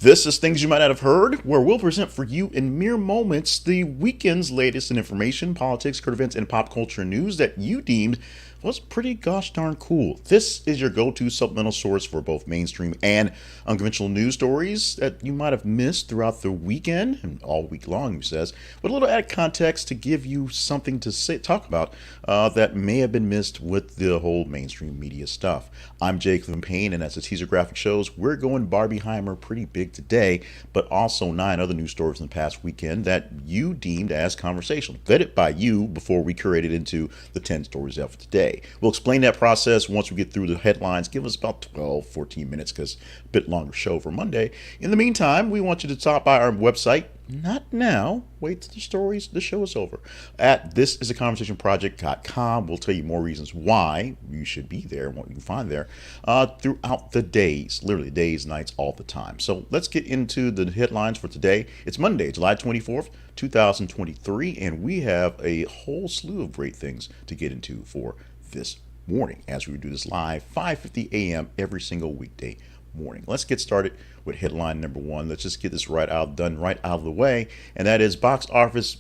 This is Things You Might Not Have Heard, where we'll present for you in mere moments the weekend's latest in information, politics, current events, and pop culture news that you deemed was pretty gosh darn cool. This is your go-to supplemental source for both mainstream and unconventional news stories that you might have missed throughout the weekend and all week long, he says, with a little added context to give you something to talk about that may have been missed with the whole mainstream media stuff. I'm Jacob Payne, and as the teaser graphic shows, we're going Barbenheimer pretty big today, but also 9 other news stories in the past weekend that you deemed as conversational, vetted by you before we curated into the 10 stories out for today. We'll explain that process once we get through the headlines. Give us about 12, 14 minutes because a bit longer show for Monday. In the meantime, we want you to stop by our website. Not now. Wait till the show is over. At thisisaconversationproject.com. We'll tell you more reasons why you should be there and what you can find there throughout the days, literally days, nights, all the time. So let's get into the headlines for today. It's Monday, July 24th, 2023, and we have a whole slew of great things to get into for this morning as we do this live 5:50 a.m. every single weekday morning. Let's get started with headline number 1. Let's just get this right out of the way, and that is box office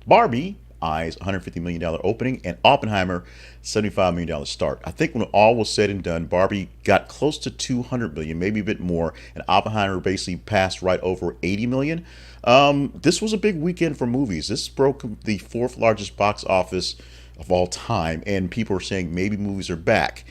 Barbie eyes $150 million opening and Oppenheimer $75 million start. I think when all was said and done, Barbie got close to $200 million, maybe a bit more, and Oppenheimer basically passed right over $80 million. This was a big weekend for movies. This broke the 4th largest box office of all time, and people are saying maybe movies are back.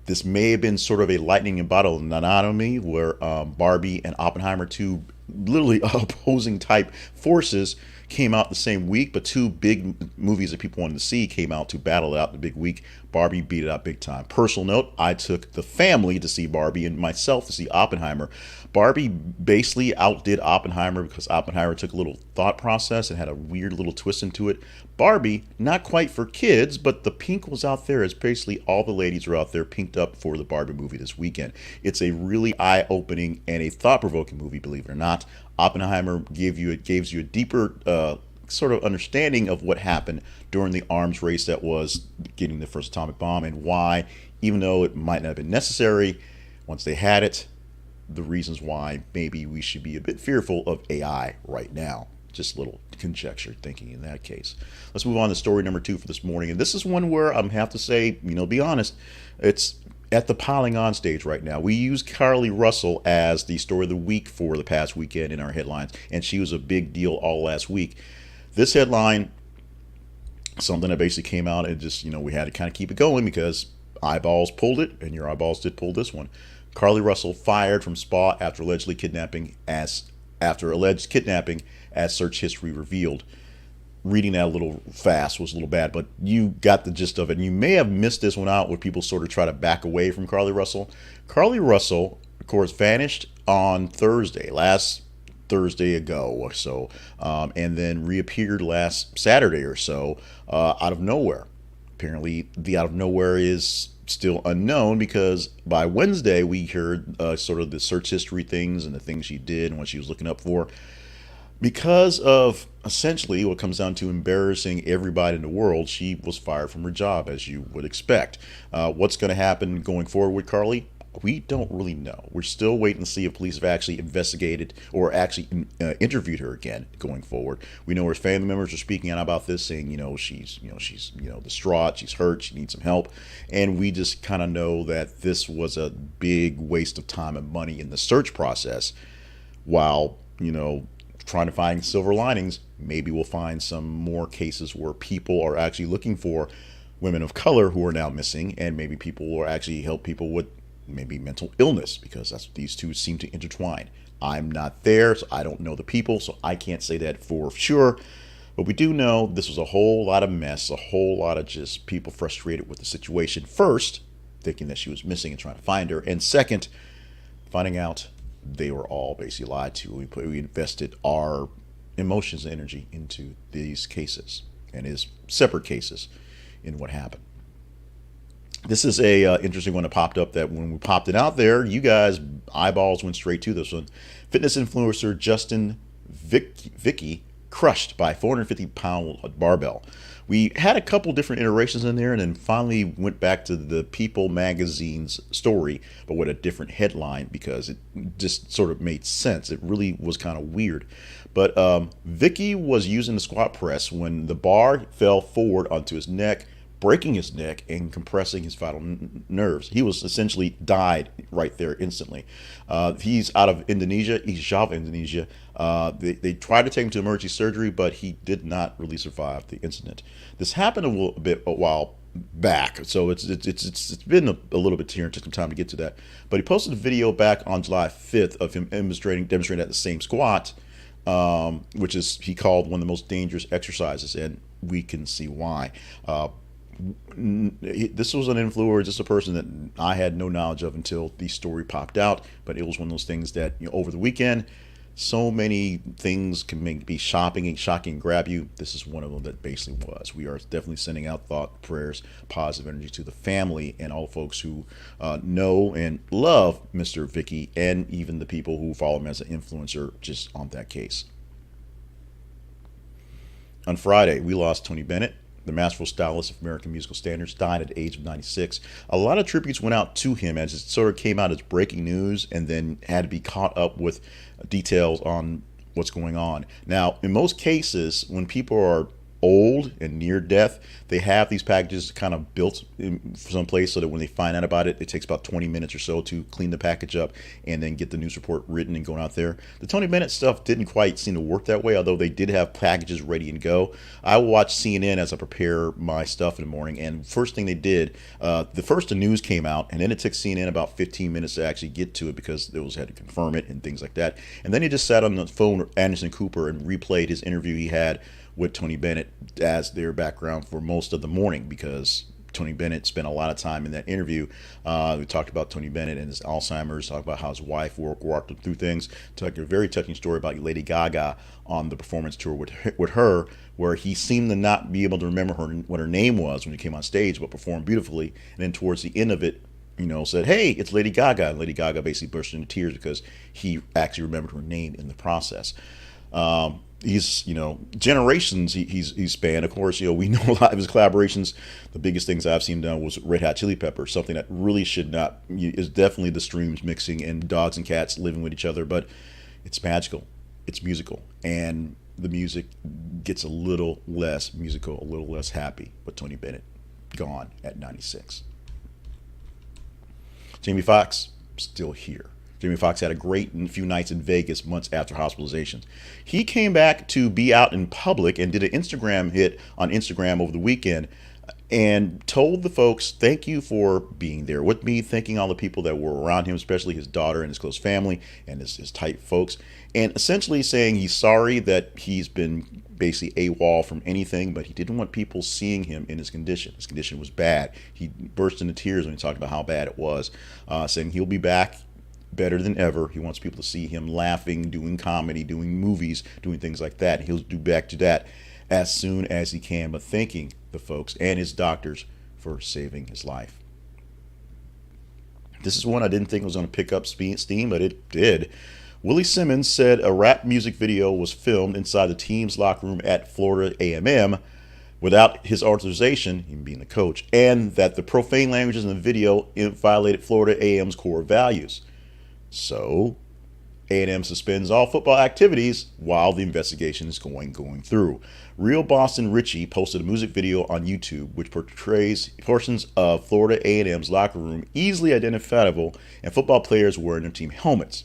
This may have been sort of a lightning in a bottle anatomy where Barbie and Oppenheimer, two literally opposing type forces, came out the same week, but two big movies that people wanted to see came out to battle it out the big week. Barbie beat it out big time. Personal note, I took the family to see Barbie and myself to see Oppenheimer. Barbie basically outdid Oppenheimer because Oppenheimer took a little thought process and had a weird little twist into it. Barbie, not quite for kids, but the pink was out there as basically all the ladies are out there pinked up for the Barbie movie this weekend. It's a really eye-opening and a thought-provoking movie, believe it or not. Oppenheimer gives you a deeper sort of understanding of what happened during the arms race that was getting the first atomic bomb and why, even though it might not have been necessary, once they had it, the reasons why maybe we should be a bit fearful of AI right now. Just a little conjecture thinking in that case. Let's move on to story number 2 for this morning. And this is one where I'm have to say, be honest, it's at the piling on stage right now. We use Carlee Russell as the story of the week for the past weekend in our headlines, and she was a big deal all last week. This headline, something that basically came out and just, we had to kind of keep it going because eyeballs pulled it, and your eyeballs did pull this one. Carlee Russell fired from spa after alleged kidnapping as search history revealed. Reading that a little fast was a little bad, but you got the gist of it. And you may have missed this one out where people sort of try to back away from Carlee Russell. Carlee Russell, of course, vanished on last Thursday ago or so, and then reappeared last Saturday or so out of nowhere. Apparently, the out of nowhere is still unknown because by Wednesday we heard sort of the search history things and the things she did and what she was looking up for. Because of essentially what comes down to embarrassing everybody in the world, she was fired from her job, as you would expect. What's going to happen going forward with Carlee? We don't really know. We're still waiting to see if police have actually investigated or actually interviewed her again going forward. We know her family members are speaking out about this, saying, she's distraught, she's hurt, she needs some help, and we just kind of know that this was a big waste of time and money in the search process. While trying to find silver linings, maybe we'll find some more cases where people are actually looking for women of color who are now missing, and maybe people will actually help people with maybe mental illness, because these two seem to intertwine. I'm not there, so I don't know the people, so I can't say that for sure. But we do know this was a whole lot of mess, a whole lot of just people frustrated with the situation. First, thinking that she was missing and trying to find her, and second, finding out they were all basically lied to. We invested our emotions and energy into these cases and his separate cases in what happened. This is a interesting one that popped up that when we popped it out there, you guys eyeballs went straight to this one. Fitness influencer Justyn, Vicky crushed by 450-pound barbell. We had a couple different iterations in there and then finally went back to the People magazine's story, but with a different headline because it just sort of made sense. It really was kind of weird. But Vicky was using the squat press when the bar fell forward onto his neck, breaking his neck and compressing his vital nerves. He was essentially died right there instantly. He's out of Indonesia. He's Java, Indonesia. They tried to take him to emergency surgery, but he did not really survive the incident. This happened a while back, so it's been a little bit here and took some time to get to that. But he posted a video back on July 5th of him demonstrating at the same squat, which is he called one of the most dangerous exercises, and we can see why. This was an influencer, just a person that I had no knowledge of until the story popped out. But it was one of those things that, over the weekend, so many things can be shocking and grab you. This is one of them that basically was. We are definitely sending out thought, prayers, positive energy to the family and all folks who know and love Mr. Vicky, and even the people who follow him as an influencer just on that case. On Friday, we lost Tony Bennett. The masterful stylist of American musical standards died at the age of 96. A lot of tributes went out to him as it sort of came out as breaking news and then had to be caught up with details on what's going on. Now, in most cases, when people are old and near death, they have these packages kind of built in someplace so that when they find out about it, it takes about 20 minutes or so to clean the package up and then get the news report written and going out there. The Tony Bennett stuff didn't quite seem to work that way, although they did have packages ready and go. I watch CNN as I prepare my stuff in the morning, and first thing they did, the news came out, and then it took CNN about 15 minutes to actually get to it because they had to confirm it and things like that. And then he just sat on the phone with Anderson Cooper and replayed his interview he had with Tony Bennett as their background for most of the morning, because Tony Bennett spent a lot of time in that interview. We talked about Tony Bennett and his Alzheimer's, talked about how his wife walked him through things, talked a very touching story about Lady Gaga on the performance tour with her, where he seemed to not be able to remember what her name was when he came on stage, but performed beautifully. And then towards the end of it, said, "Hey, it's Lady Gaga." And Lady Gaga basically burst into tears because he actually remembered her name in the process. He's, generations he's spanned. Of course, we know a lot of his collaborations. The biggest things I've seen done was Red Hot Chili Peppers, something that really should not, is definitely the streams mixing and dogs and cats living with each other, but it's magical, it's musical, and the music gets a little less musical, a little less happy. But Tony Bennett, gone at 96. Jamie Foxx, still here. Jamie Foxx had a great few nights in Vegas months after hospitalization. He came back to be out in public and did an Instagram hit on Instagram over the weekend and told the folks, thank you for being there with me, thanking all the people that were around him, especially his daughter and his close family and his tight folks, and essentially saying he's sorry that he's been basically AWOL from anything, but he didn't want people seeing him in his condition. His condition was bad. He burst into tears when he talked about how bad it was, saying he'll be back better than ever. He wants people to see him laughing, doing comedy, doing movies, doing things like that. He'll do back to that as soon as he can, but thanking the folks and his doctors for saving his life. This is one I didn't think was going to pick up steam, but it did. Willie Simmons said a rap music video was filmed inside the team's locker room at Florida A&M without his authorization, him being the coach, and that the profane languages in the video violated Florida A&M's core values. So, A&M suspends all football activities while the investigation is going through. Real Boston Richie posted a music video on YouTube which portrays portions of Florida A&M's locker room easily identifiable and football players wearing their team helmets.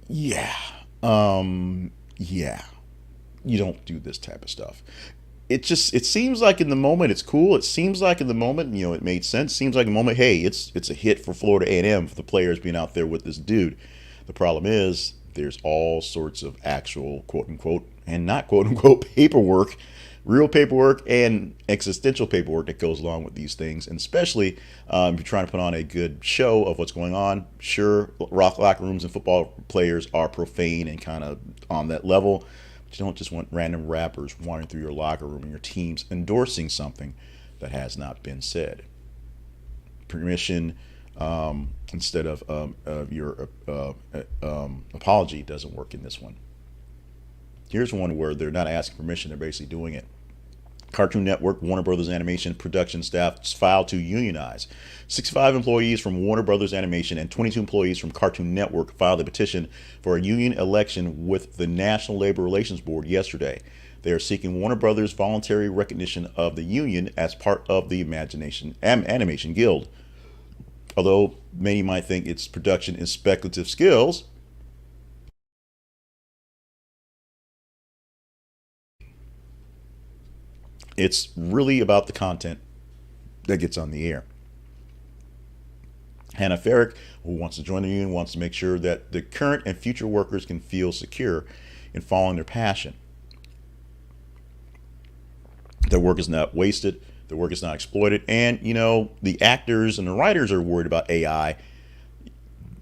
Yeah. You don't do this type of stuff. It seems like in the moment it's cool. It seems like in the moment, it made sense. Seems like in the moment, hey, it's a hit for Florida A&M for the players being out there with this dude. The problem is there's all sorts of actual quote unquote and not quote unquote paperwork, real paperwork and existential paperwork that goes along with these things. And especially if you're trying to put on a good show of what's going on. Sure, locker rooms and football players are profane and kind of on that level. You don't just want random rappers wandering through your locker room and your teams endorsing something that has not been said. Permission instead of your apology doesn't work in this one. Here's one where they're not asking permission, they're basically doing it. Cartoon Network, Warner Brothers Animation production staff filed to unionize. 65 employees from Warner Brothers Animation and 22 employees from Cartoon Network filed a petition for a union election with the National Labor Relations Board yesterday. They are seeking Warner Brothers' voluntary recognition of the union as part of the Animation Guild. Although many might think its production is speculative skills, it's really about the content that gets on the air. Hannah Farrick, who wants to join the union, wants to make sure that the current and future workers can feel secure in following their passion. Their work is not wasted, their work is not exploited, and the actors and the writers are worried about AI.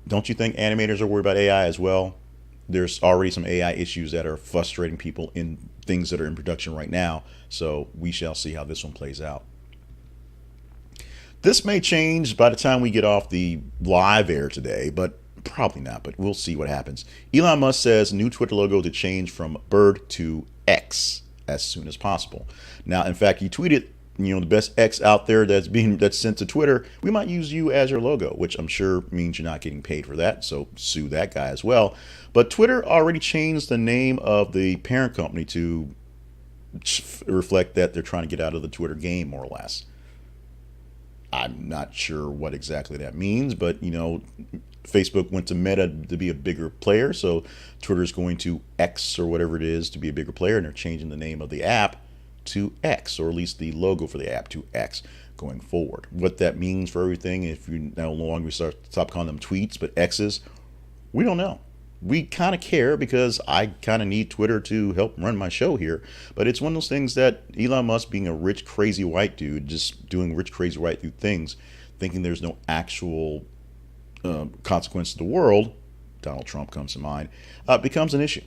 Don't you think animators are worried about AI as well? There's already some AI issues that are frustrating people in things that are in production right now, so we shall see how this one plays out. This may change by the time we get off the live air today, but probably not, but we'll see what happens. Elon Musk says new Twitter logo to change from bird to X as soon as possible. Now, in fact, he tweeted, the best X out there that's sent to Twitter, we might use you as your logo, which I'm sure means you're not getting paid for that, so sue that guy as well. But Twitter already changed the name of the parent company to reflect that they're trying to get out of the Twitter game, more or less. I'm not sure what exactly that means, but Facebook went to Meta to be a bigger player, so Twitter's going to X or whatever it is to be a bigger player, and they're changing the name of the app to X, or at least the logo for the app to X going forward. What that means for everything, if you no longer stop calling them tweets but X's, we don't know. We kind of care because I kind of need Twitter to help run my show here, but it's one of those things that Elon Musk, being a rich, crazy white dude, just doing rich, crazy white dude things, thinking there's no actual consequence to the world, Donald Trump comes to mind, becomes an issue.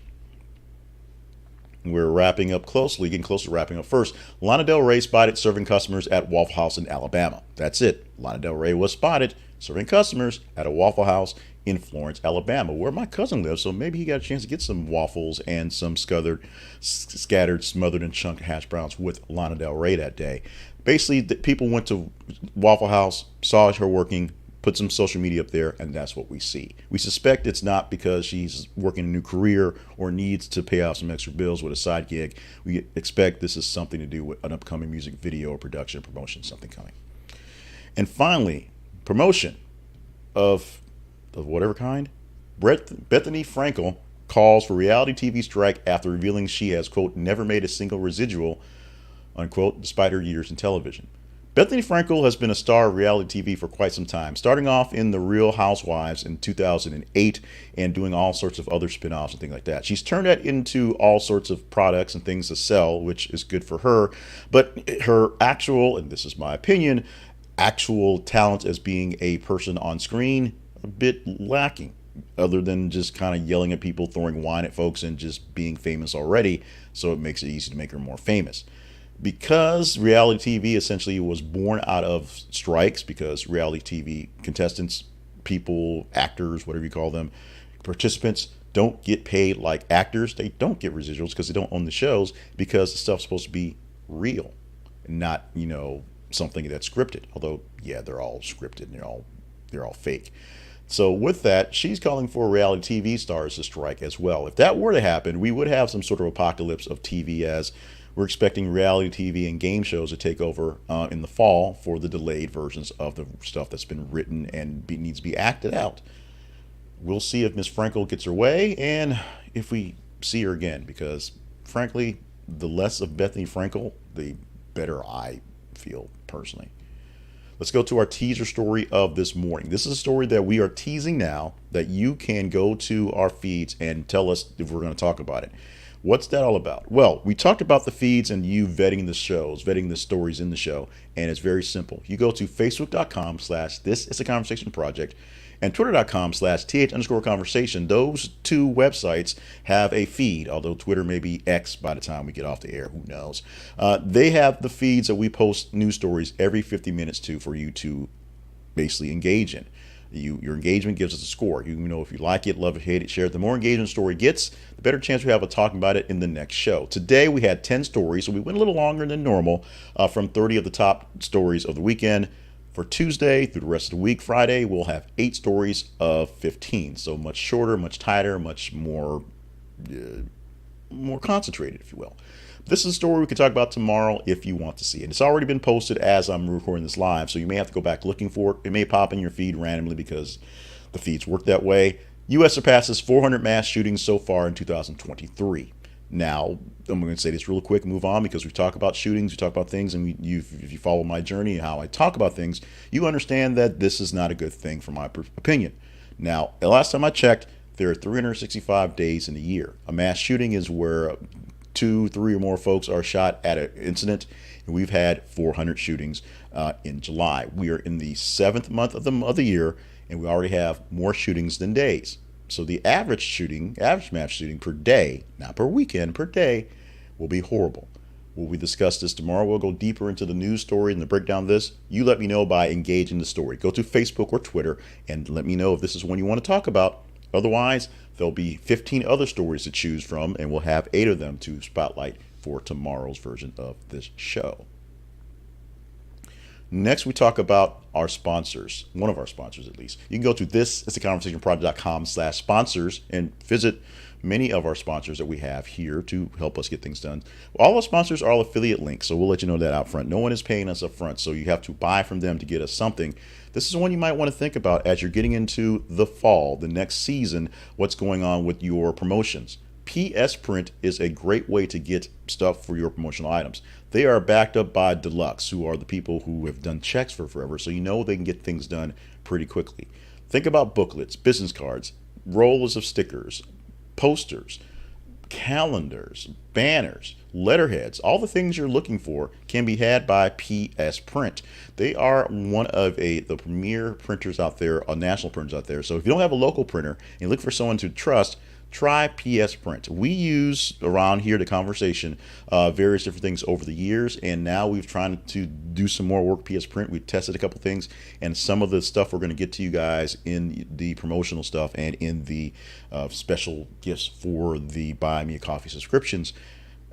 We're wrapping up closely, getting close to wrapping up. First, Lana Del Rey spotted serving customers at Waffle House in Alabama. That's it. Lana Del Rey was spotted serving customers at a Waffle House in Florence, Alabama, where my cousin lives. So maybe he got a chance to get some waffles and some scattered, smothered, and chunked hash browns with Lana Del Rey that day. Basically, people went to Waffle House, saw her working, put some social media up there, and that's what we see. We suspect it's not because she's working a new career or needs to pay off some extra bills with a side gig. We expect this is something to do with an upcoming music video or production, promotion, something coming. And finally, promotion of whatever kind. Bethenny Frankel calls for reality TV strike after revealing she has, quote, never made a single residual, unquote, despite her years in television. Bethenny Frankel has been a star of reality TV for quite some time, starting off in The Real Housewives in 2008 and doing all sorts of other spin-offs and things like that. She's turned that into all sorts of products and things to sell, which is good for her. But her actual, and this is my opinion, actual talent as being a person on screen, a bit lacking, other than just kind of yelling at people, throwing wine at folks, and just being famous already. So it makes it easy to make her more famous. Because reality TV essentially was born out of strikes, because reality TV contestants, people, actors, whatever you call them, participants don't get paid like actors. They don't get residuals because they don't own the shows, because the stuff's supposed to be real, not something that's scripted. Although yeah, they're all scripted and they're all fake. So with that, she's calling for reality TV stars to strike as well. If that were to happen, we would have some sort of apocalypse of TV, as we're expecting reality TV and game shows to take over in the fall for the delayed versions of the stuff that's been written and needs to be acted out. We'll see if Miss Frankel gets her way and if we see her again, because frankly, the less of Bethany Frankel, the better I feel personally. Let's go to our teaser story of this morning. This is a story that we are teasing now, that you can go to our feeds and tell us if we're going to talk about it. What's that all about? Well, we talked about the feeds and you vetting the shows, vetting the stories in the show, and it's very simple. You go to facebook.com/thisisAconversationproject and twitter.com/th_conversation. Those two websites have a feed, although Twitter may be X by the time we get off the air, who knows. They have the feeds that we post news stories every 50 minutes to for you to basically engage in. Your engagement gives us a score. You know, if you like it, love it, hate it, share it. The more engagement a story gets, the better chance we have of talking about it in the next show. Today we had 10 stories, so we went a little longer than normal, from 30 of the top stories of the weekend. For Tuesday through the rest of the week, Friday, we'll have 8 stories of 15. So much shorter, much tighter, much more concentrated, if you will. This is a story we can talk about tomorrow if you want to see it. It's already been posted as I'm recording this live, so you may have to go back looking for it. It may pop in your feed randomly because the feeds work that way. U.S. surpasses 400 mass shootings so far in 2023. Now, I'm going to say this real quick and move on because we talk about shootings, we talk about things, and if you follow my journey and how I talk about things, you understand that this is not a good thing from my opinion. Now, the last time I checked, there are 365 days in a year. A mass shooting is where 2, 3 or more folks are shot at an incident, and we've had 400 shootings in July. We are in the 7th month of the year, and we already have more shootings than days. So the average mass shooting per day, not per weekend, per day, will be horrible. Will we discuss this tomorrow? We'll go deeper into the news story and the breakdown of this. You let me know by engaging the story. Go to Facebook or Twitter and let me know if this is one you want to talk about. Otherwise, there'll be 15 other stories to choose from, and we'll have 8 of them to spotlight for tomorrow's version of this show. Next, we talk about our sponsors, one of our sponsors at least. You can go to thisistheconversationproject.com/sponsors and visit many of our sponsors that we have here to help us get things done. All our sponsors are all affiliate links, so we'll let you know that out front. No one is paying us up front, so you have to buy from them to get us something. This is one you might want to think about as you're getting into the fall, the next season, what's going on with your promotions. PS Print is a great way to get stuff for your promotional items. They are backed up by Deluxe, who are the people who have done checks for forever, so you know they can get things done pretty quickly. Think about booklets, business cards, rollers of stickers, posters, calendars, banners, letterheads. All the things you're looking for can be had by PS Print. They are one of the premier printers out there, national printers out there. So if you don't have a local printer and look for someone to trust, try PS Print. We use around here the conversation various different things over the years, and now we've tried to do some more work PS Print. We've tested a couple things, and some of the stuff we're going to get to you guys in the promotional stuff and in the special gifts for the Buy Me a Coffee subscriptions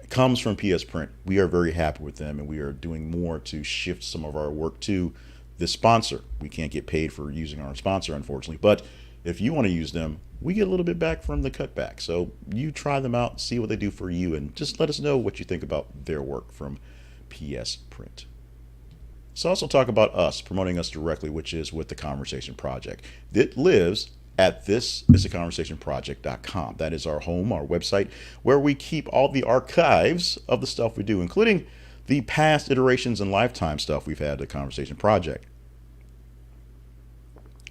comes from PS Print. We are very happy with them, and we are doing more to shift some of our work to this sponsor. We can't get paid for using our sponsor, unfortunately, but if you want to use them, we get a little bit back from the cutback. So you try them out, see what they do for you, and just let us know what you think about their work from PS Print. Let's also talk about us, promoting us directly, which is with the Conversation Project. It lives at thisistheconversationproject.com. That is our home, our website, where we keep all the archives of the stuff we do, including the past iterations and lifetime stuff we've had at the Conversation Project.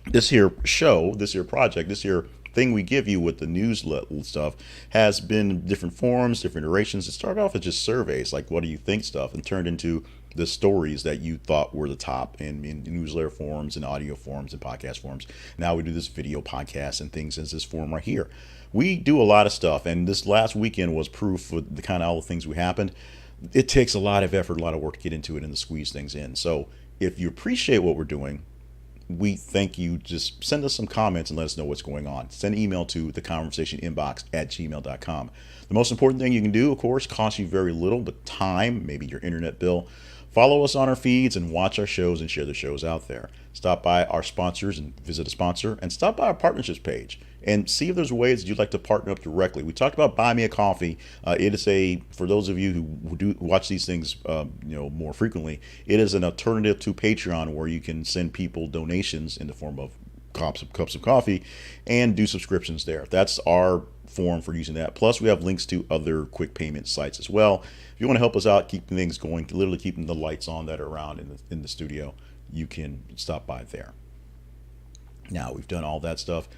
This here show, this here project, this here thing we give you with the news stuff has been different forms, different iterations. It started off as just surveys, like what do you think stuff, and turned into the stories that you thought were the top in newsletter forms and audio forms and podcast forms. Now we do this video podcast and things as this form right here. We do a lot of stuff, and this last weekend was proof of the kind of all the things we happened. It takes a lot of effort, a lot of work to get into it and to squeeze things in. So if you appreciate what we're doing, we thank you. Just send us some comments and let us know what's going on. Send an email to theconversationinbox@gmail.com. The most important thing you can do, of course, costs you very little, but time, maybe your internet bill. Follow us on our feeds and watch our shows and share the shows out there. Stop by our sponsors and visit a sponsor, and stop by our partnerships page and see if there's ways you'd like to partner up directly. We talked about Buy Me a Coffee. It is for those of you who do watch these things more frequently, it is an alternative to Patreon where you can send people donations in the form of cups of coffee and do subscriptions there. That's our form for using that. Plus, we have links to other quick payment sites as well. If you want to help us out, keeping things going, literally keeping the lights on that are around in the studio, you can stop by there. Now, we've done all that stuff.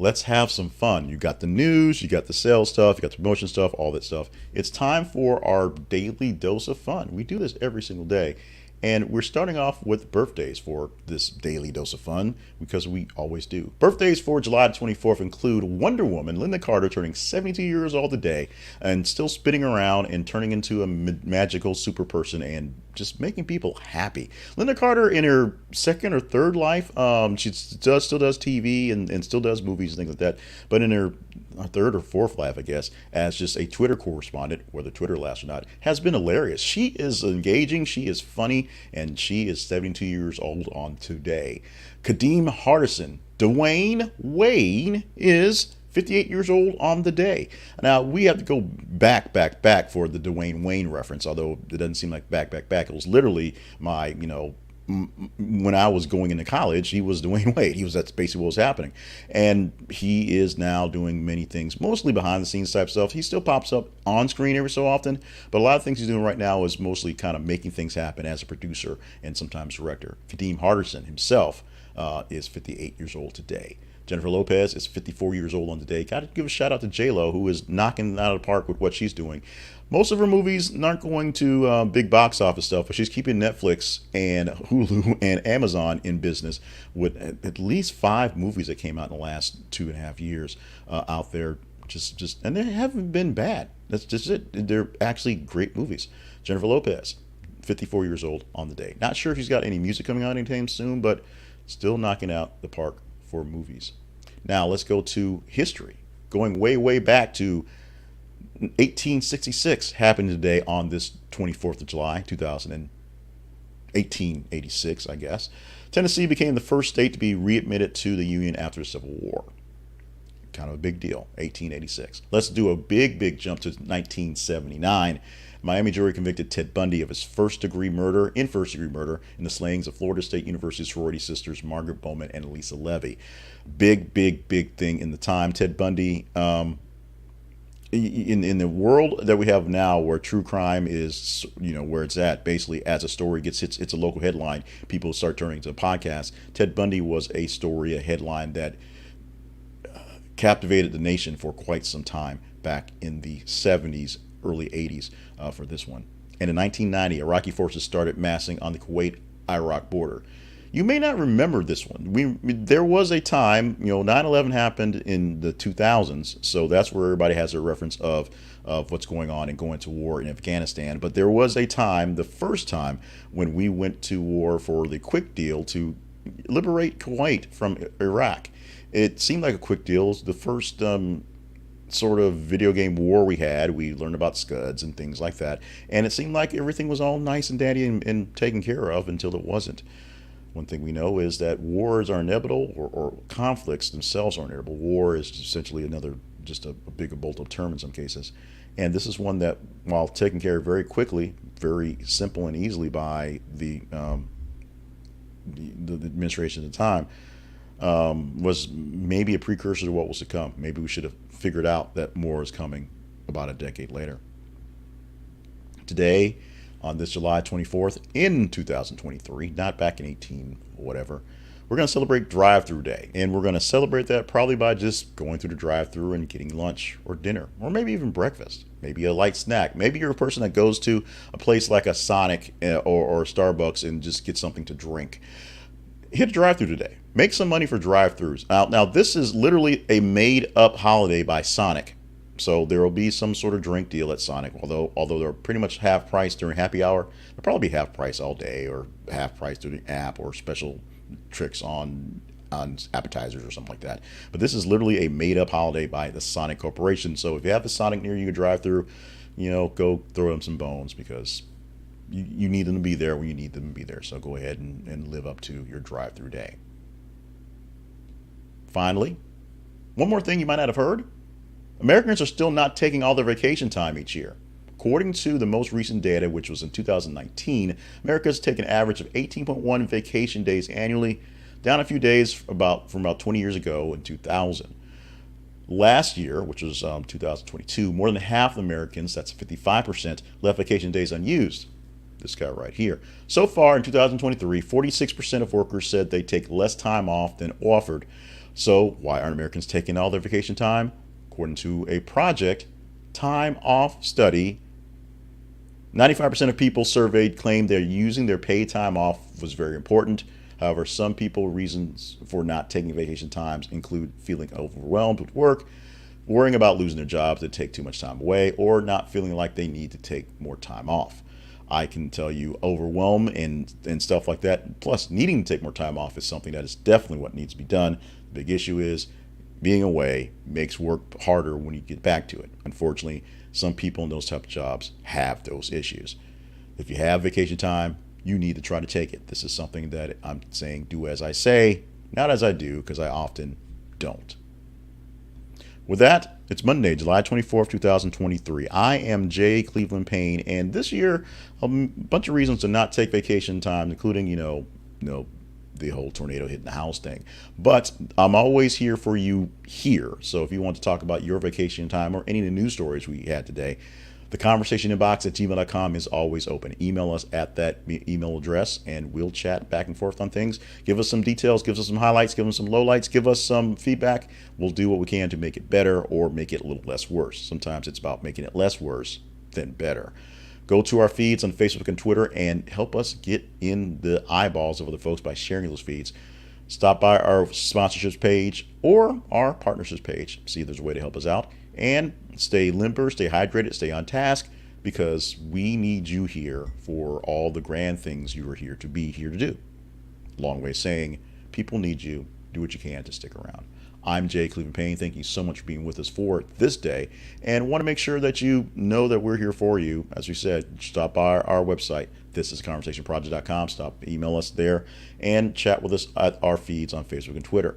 Let's have some fun. You got the news, you got the sales stuff, you got the promotion stuff, all that stuff. It's time for our daily dose of fun. We do this every single day. And we're starting off with birthdays for this daily dose of fun, because we always do. Birthdays for July 24th include Wonder Woman Linda Carter turning 72 years old today and still spinning around and turning into a magical super person and just making people happy. Linda Carter, in her second or third life, she still does TV and still does movies and things like that. But in her third or fourth life, I guess, as just a Twitter correspondent, whether Twitter lasts or not, has been hilarious. She is engaging, she is funny, and she is 72 years old on today. Kadeem Hardison, Dwayne Wayne, is 58 years old on the day. Now, we have to go back for the Dwayne Wayne reference, although it doesn't seem like back. It was literally my, when I was going into college, he was Dwayne Wade. That's basically what was happening. And he is now doing many things, mostly behind the scenes type stuff. He still pops up on screen every so often, but a lot of things he's doing right now is mostly kind of making things happen as a producer and sometimes director. Kadeem Hardison himself is 58 years old today. Jennifer Lopez is 54 years old on the day. Got to give a shout out to J-Lo, who is knocking it out of the park with what she's doing. Most of her movies aren't going to big box office stuff, but she's keeping Netflix and Hulu and Amazon in business with at least 5 movies that came out in the last 2.5 years out there. And they haven't been bad. That's just it. They're actually great movies. Jennifer Lopez, 54 years old on the day. Not sure if she's got any music coming out anytime soon, but still knocking out the park for movies. Now let's go to history. Going way back to 1866 happened today on this 24th of July, 1886, I guess. Tennessee became the first state to be readmitted to the Union after the Civil War. Kind of a big deal, 1886. Let's do a big jump to 1979. Miami jury convicted Ted Bundy of his first-degree murder in the slayings of Florida State University sorority sisters Margaret Bowman and Lisa Levy. Big thing in the time. Ted Bundy, in the world that we have now, where true crime is, where it's at, basically as a story gets it's a local headline, people start turning to a podcast. Ted Bundy was a story, a headline that captivated the nation for quite some time back in the 70s, early 80s for this one. And in 1990, Iraqi forces started massing on the Kuwait-Iraq border. You may not remember this one. There was a time, 9/11 happened in the 2000s, so that's where everybody has a reference of what's going on and going to war in Afghanistan. But there was a time, the first time, when we went to war for the quick deal to liberate Kuwait from Iraq. It seemed like a quick deal. It was the first sort of video game war we had. We learned about scuds and things like that. And it seemed like everything was all nice and dandy and taken care of until it wasn't. One thing we know is that wars are inevitable, or conflicts themselves are inevitable. War is essentially just a big bolt of term in some cases. And this is one that, while taken care of very quickly, very simple and easily by the administration at the time, was maybe a precursor to what was to come. Maybe we should have figured out that more is coming about a decade later. Today, on this July 24th in 2023, not back in 18 whatever, we're going to celebrate drive-through day. And we're going to celebrate that probably by just going through the drive-through and getting lunch or dinner, or maybe even breakfast, maybe a light snack. Maybe you're a person that goes to a place like a Sonic or Starbucks and just get something to drink. Hit a drive-through today. Make some money for drive-thrus. Now this is literally a made-up holiday by Sonic. So there will be some sort of drink deal at Sonic, although they're pretty much half price during happy hour. They'll probably be half price all day, or half price through the app, or special tricks on appetizers or something like that. But this is literally a made-up holiday by the Sonic Corporation. So if you have the Sonic near you, drive-through, go throw them some bones, because you need them to be there when you need them to be there. So go ahead and live up to your drive-through day. Finally, one more thing you might not have heard. Americans are still not taking all their vacation time each year. According to the most recent data, which was in 2019, America's taken an average of 18.1 vacation days annually, down a few days from about 20 years ago in 2000. Last year, which was 2022, more than half of Americans, that's 55%, left vacation days unused. This guy right here. So far in 2023, 46% of workers said they take less time off than offered. So why aren't Americans taking all their vacation time? According to a project time off study, 95% of people surveyed claimed they're using their paid time off was very important. However, some people reasons for not taking vacation times include feeling overwhelmed with work, worrying about losing their jobs that take too much time away, or not feeling like they need to take more time off. I can tell you overwhelm and stuff like that. Plus, needing to take more time off is something that is definitely what needs to be done. The big issue is being away makes work harder when you get back to it. Unfortunately, some people in those type of jobs have those issues. If you have vacation time, you need to try to take it. This is something that I'm saying do as I say, not as I do, because I often don't. With that, it's Monday, July 24th, 2023. I am Jay Cleveland Payne, and this year, a bunch of reasons to not take vacation time, including, the whole tornado hitting the house thing. But I'm always here for you here. So if you want to talk about your vacation time or any of the news stories we had today, the conversation inbox at gmail.com is always open. Email us at that email address, and we'll chat back and forth on things. Give us some details, give us some highlights, give us some lowlights, give us some feedback. We'll do what we can to make it better or make it a little less worse. Sometimes it's about making it less worse than better. Go to our feeds on Facebook and Twitter and help us get in the eyeballs of other folks by sharing those feeds. Stop by our sponsorships page or our partnerships page. See if there's a way to help us out. And stay limber, stay hydrated, stay on task, because we need you here for all the grand things you are here to be here to do. Long way of saying, people need you. Do what you can to stick around. I'm Jay Cleveland Payne. Thank you so much for being with us for this day, and want to make sure that you know that we're here for you. As we said, stop by our website, thisisconversationproject.com. Email us there and chat with us at our feeds on Facebook and Twitter.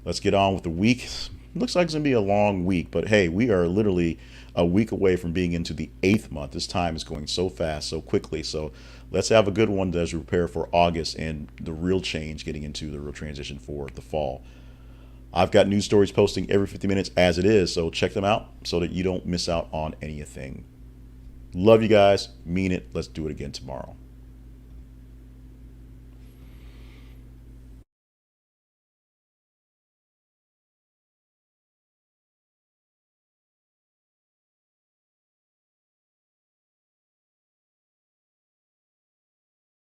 Let's get on with the week. Looks like it's going to be a long week, but hey, we are literally a week away from being into the 8th month. This time is going so fast, so quickly. So let's have a good one as we prepare for August and the real change, getting into the real transition for the fall. I've got news stories posting every 50 minutes as it is, so check them out so that you don't miss out on anything. Love you guys. Mean it. Let's do it again tomorrow.